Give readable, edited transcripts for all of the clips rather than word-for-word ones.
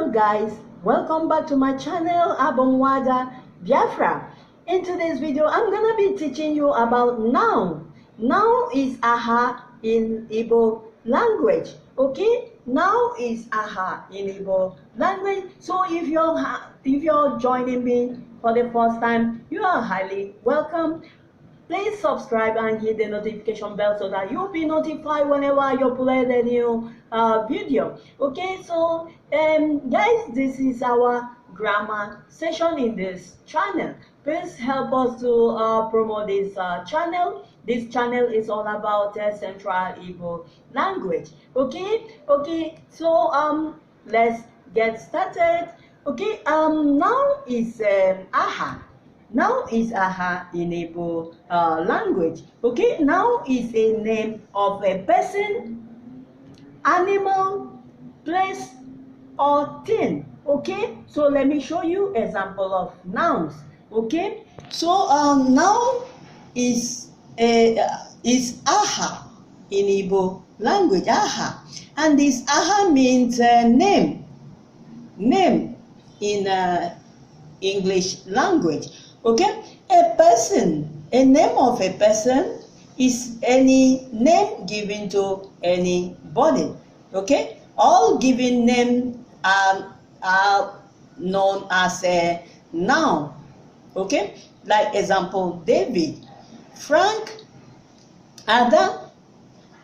Hello guys, welcome back to my channel Abomwada Biafra. In today's video, I'm gonna be teaching you about noun. Noun is aha in Igbo language. Okay, noun is aha in Igbo language. So if you're joining me for the first time, you are highly welcome. Please subscribe and hit the notification bell so that you'll be notified whenever I upload a new video. Okay, so guys, this is our grammar session in this channel. Please help us to promote this channel. This channel is all about Central Igbo language. Okay, so let's get started. Okay, now is aha. Now is aha in Igbo language. Okay, now is a name of a person, animal, place, or thing. Okay, so let me show you example of nouns. Okay, so noun is aha in Igbo language. Aha, and this aha means name in English language. Okay, a person, a name of a person is any name given to anybody. Okay, all given names are known as a noun. Okay, like example, David, Frank, Ada,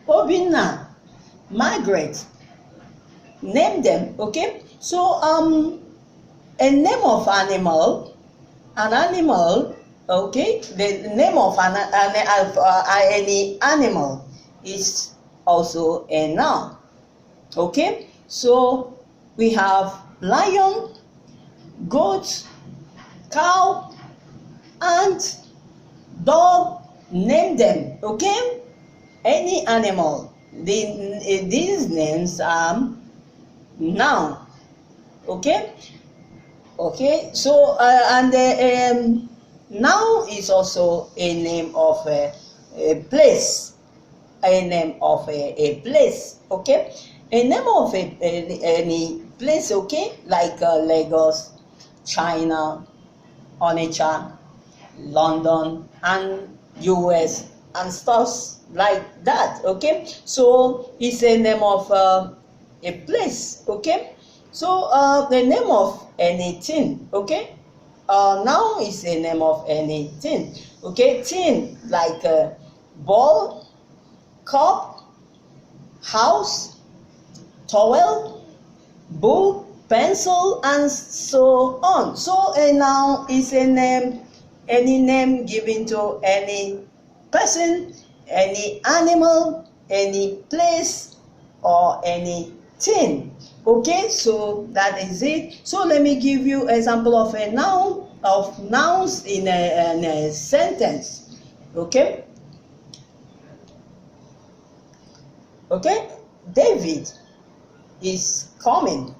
Obinna, Margaret. Name them. Okay, so a name of animal. An animal, okay, the name of any animal is also a noun. Okay, so we have lion, goat, cow, and dog. Name them. Okay, any animal. These names are noun. Okay, so and noun is also a name of a place, a name of a place. Okay, a name of any place. Okay, like Lagos, China, Onitsha, London, and US, and stuff like that. Okay, so it's a name of a place. Okay, so the name of anything. Okay, noun is a name of anything. Okay, thing like ball, cup, house, towel, book, pencil, and so on. So a noun is a name, any name given to any person, any animal, any place, or any thing. Okay, so that is it. So let me give you example of a noun, of nouns in a sentence. Okay, David is coming.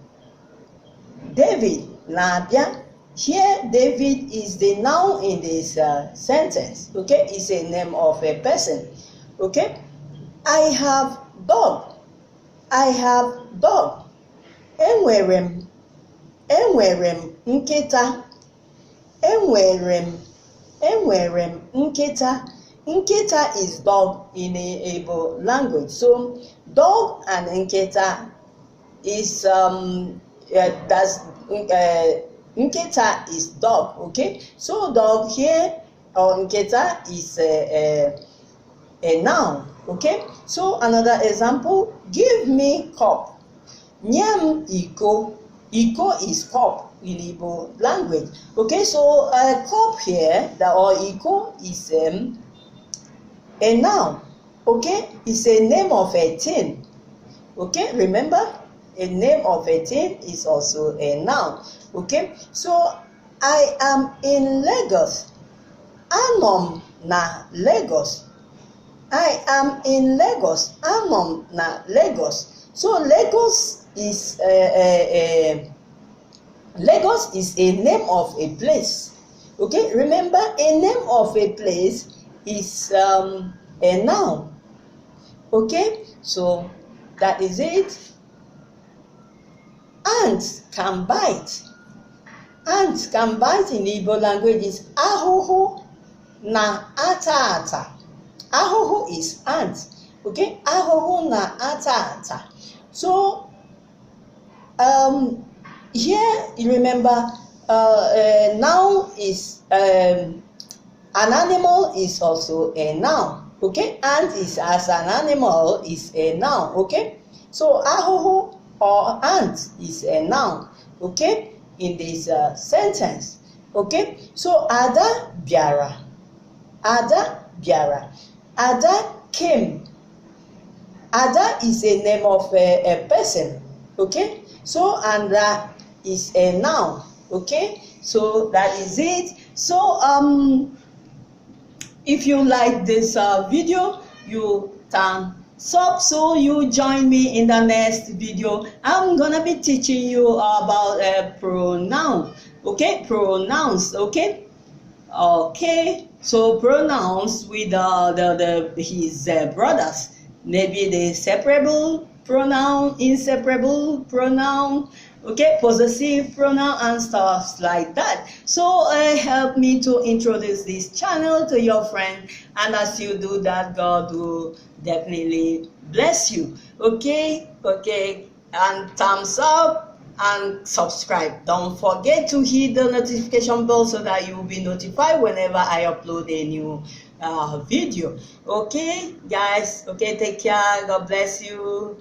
David na-abịa. Here David is the noun in this sentence. Okay, it's a name of a person. Okay, I have dog. Enwere m nkịta. Enwere m nkịta. Nkịta is dog in Igbo language. So dog and nkịta is nkịta is dog. Okay, so dog here or nkịta is a noun. Okay, so another example, give me cup. Nyam iko. Iko is cup in Igbo language. Okay, so a cup here, or iko, is a noun. Okay, it's a name of a thing. Okay, remember, a name of a thing is also a noun. Okay, so I am in Lagos. Anom na Lagos. I am in Lagos. Anom na Lagos. So Lagos is Lagos is a name of a place. Okay, remember, a name of a place is a noun. Okay, so that is it. Ants can bite. Ants can bite in Igbo language is ahụhụ na ata ata. Ahụhụ is ant. Okay, ahụhụ na ata ata. So here you remember noun is an animal is also a noun. Okay, ant is as an animal is a noun. Okay, so ahụhụ or ant is a noun. Okay, in this sentence. Okay, so Ada biara. Ada biara. Ada came. Ada is a name of a person. Okay, so and that is a noun. Okay, so that is it. So if you like this video, you can sub, so you join me in the next video. I'm gonna be teaching you about a pronoun. Okay, pronouns. Okay, so pronouns with his brothers. Maybe the separable pronoun, inseparable pronoun, okay, possessive pronoun and stuff like that. So help me to introduce this channel to your friend, and as you do that, God will definitely bless you. Okay, and thumbs up and subscribe. Don't forget to hit the notification bell so that you will be notified whenever I upload a new video. Okay guys, okay, take care, God bless you.